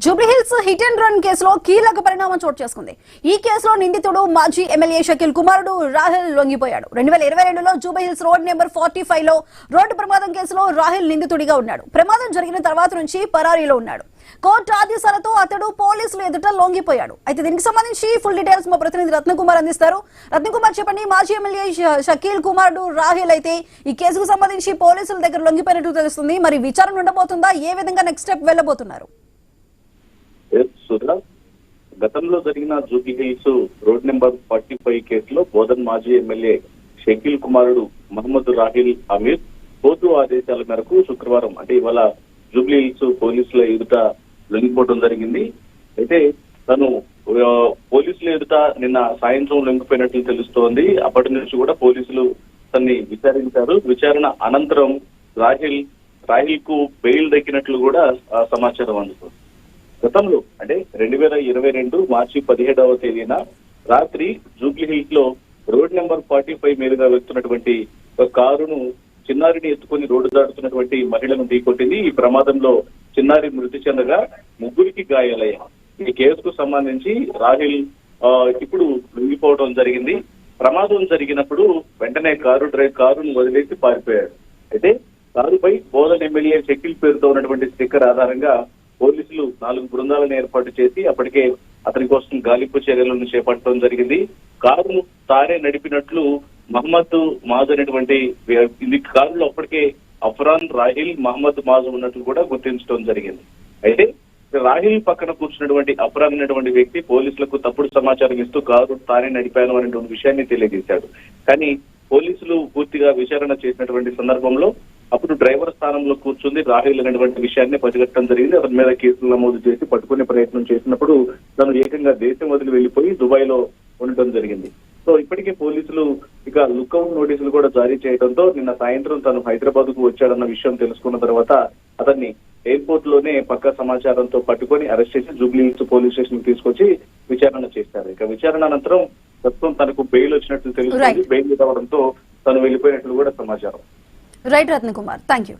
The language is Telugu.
జూబ్లీహిల్స్ హిట్ అండ్ రన్ కేసులో కీలక పరిణామం చోటు చేసుకుంది. ఈ కేసులో నిందితుడు మాజీ ఎమ్మెల్యే షకీల్ కుమారుడు రాహిల్ లొంగిపోయాడు. 2022లో జూబ్లీహిల్స్ రోడ్ నెంబర్ 45 లో రోడ్డు ప్రమాదం కేసులో రాహిల్ నిందితుడిగా ఉన్నాడు. ప్రమాదం జరిగిన తర్వాత నుంచి పరారీలో ఉన్నాడు. కోర్టు ఆదేశాలతో అతడు పోలీసులు ఎదుట లొంగిపోయాడు. అయితే దీనికి సంబంధించి ఫుల్ డీటెయిల్స్ మా ప్రతినిధి రత్నకుమార్ అందిస్తారు. రత్నకుమార్, చెప్పండి, మాజీ ఎమ్మెల్యే షకీల్ కుమారుడు రాహిల్ అయితే ఈ కేసుకు సంబంధించి పోలీసుల దగ్గర లొంగిపోయినట్టు తెలుస్తుంది. మరి విచారణ ఉండబోతుందా? ఏ విధంగా నెక్స్ట్ స్టెప్ వెళ్ళబోతున్నారు? గతంలో జరిగిన జూబ్లీహిల్స్ రోడ్ నెంబర్ 45 కేసులో బోధన్ మాజీ ఎమ్మెల్యే షకీల్ కుమారుడు మహమ్మద్ రాహిల్ అమీర్ కోర్టు ఆదేశాల మేరకు శుక్రవారం అంటే ఇవాళ జూబ్లీహిల్స్ పోలీసుల ఎదుట లొంగిపోవడం జరిగింది. అయితే తను పోలీసుల ఎదుట నిన్న సాయంత్రం లొంగిపోయినట్లు తెలుస్తోంది. అప్పటి నుంచి కూడా పోలీసులు తన్ని విచారించారు. విచారణ అనంతరం రాహిల్ కు బెయిల్ దక్కినట్లు కూడా సమాచారం అందుతుంది. గతంలో అంటే 2022 మార్చి 17వ తేదీన రాత్రి జూబ్లీహిల్స్ లో రోడ్ నెంబర్ 45 మీదుగా వెళ్తున్నటువంటి ఒక కారును చిన్నారిని ఎత్తుకుని రోడ్డు దాటుతున్నటువంటి మహిళను ఢీకొట్టింది. ఈ ప్రమాదంలో చిన్నారి మృతి చెందగా ముగ్గురికి గాయాలయ్యాయి. ఈ కేసుకు సంబంధించి రాహిల్ ఇప్పుడు లొంగిపోవడం జరిగింది. ప్రమాదం జరిగినప్పుడు వెంటనే కారును వదిలేసి పారిపోయాడు. అయితే కారుపై బోధన్ ఎమ్మెల్యే షకీల్ పేరుతో ఉన్నటువంటి స్టిక్కర్ ఆధారంగా పోలీసులు 4 బృందాలను ఏర్పాటు చేసి అప్పటికే అతని కోసం గాలింపు చర్యలను చేపట్టడం జరిగింది. కారును తానే నడిపినట్లు మహమ్మద్ మాజ్ అనేటువంటి కారులో అప్పటికే అఫ్రాన్, రాహిల్, మహమ్మద్ మాజ్ ఉన్నట్లు కూడా గుర్తించడం జరిగింది. అయితే రాహిల్ పక్కన కూర్చున్నటువంటి అఫ్రాన్ అనేటువంటి వ్యక్తి పోలీసులకు తప్పుడు సమాచారం ఇస్తూ కారు తానే నడిపాను అనేటువంటి విషయాన్ని తెలియజేశాడు. కానీ పోలీసులు పూర్తిగా విచారణ చేసినటువంటి సందర్భంలో అప్పుడు డ్రైవర్ స్థానంలో కూర్చుంది రాహిల్ అనేటువంటి విషయాన్ని పసిగట్టడం జరిగింది. అతని మీద కేసులు నమోదు చేసి పట్టుకునే ప్రయత్నం చేసినప్పుడు తను ఏకంగా దేశం వదిలి వెళ్లిపోయి దుబాయ్ లో ఉండటం జరిగింది. సో ఇప్పటికే పోలీసులు ఇక లుక్అవుట్ నోటీసులు కూడా జారీ చేయడంతో నిన్న సాయంత్రం తను హైదరాబాద్ కు వచ్చాడన్న విషయం తెలుసుకున్న తర్వాత అతన్ని ఎయిర్పోర్ట్ లోనే పక్కా సమాచారంతో పట్టుకొని అరెస్ట్ చేసి జూబ్లీహిల్స్ పోలీస్ స్టేషన్ తీసుకొచ్చి విచారణ చేశారు. ఇక విచారణ అనంతరం ప్రస్తుతం తనకు బెయిల్ వచ్చినట్లు తెలుస్తుంది. బెయిల్ రావడంతో తను వెళ్లిపోయినట్లు కూడా సమాచారం. Right Ratnakumar, thank you.